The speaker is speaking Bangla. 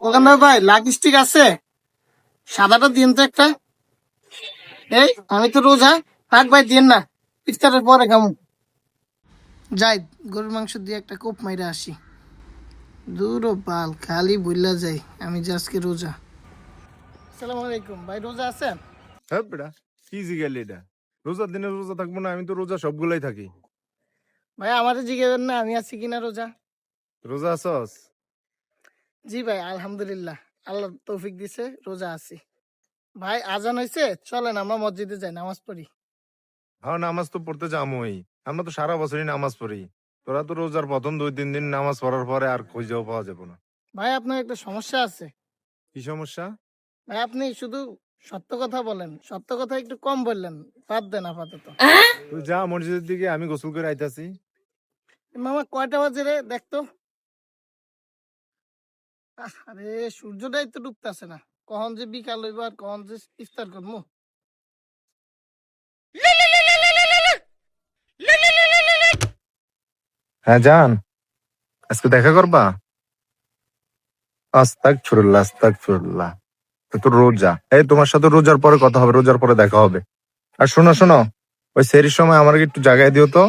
ওখানে ভাই লাকি স্টিক আছে? সাদাটা দিন তো একটা। এই আমি তো রোজা, থাক ভাই দিন না, ইফতারের পরে খামু। যাই গরুর মাংস দিয়ে একটা কোপ মাইরা আসি। দূর পাল খালি বইলা যাই আমি যে আজকে রোজা। আসসালামু আলাইকুম ভাই, রোজা আছেন? হ্যাঁ বেটা, কি জিগালি এটা? রোজার দিনে রোজা থাকবো না? আমি তো রোজা সবগুলাই থাকি। ভাই আমারে জিজ্ঞেস না আমি আছি কিনা রোজা। রোজা আছস? জি ভাই আলহামদুলিল্লাহ, আল্লাহ তৌফিক দিছে, রোজা আছি। ভাই আজান হয়েছে, চলেন আমরা মসজিদে যাই, নামাজ পড়ি। হ্যাঁ, নামাজ তো পড়তে যামই। আমরা তো সারা বছরই নামাজ পড়ি। তোরা তো রোজার প্রথম 2-3 দিন নামাজ পড়ার পরে আর খুঁজেও পাওয়া যাবে না। ভাই আপনার একটা সমস্যা আছে। কি সমস্যা? ভাই আপনি শুধু সত্য কথা বলেন, সত্য কথা একটু কম বললেন, বাদ দেন আপাতত। তুই যা মসজিদের দিকে, আমি গোসল করে আইতাছি। মামা কয়টা বাজে রে দেখতো। আরে সূর্যটাই তো ডুবতেছে না, কখন যে বিকাল হইব আর কখন যে ইফতার করবো। হ্যাঁ জান, আজকে দেখা করবা? আস্তাগফিরুল্লাহ, আস্তাগফিরুল্লাহ। তো রোজা, এই তোমার সাথে রোজার পরে কথা হবে, রোজার পরে দেখা হবে। আর শোনো শোনো, ওই সেরির সময় আমাকে একটু জাগায় দিও তো।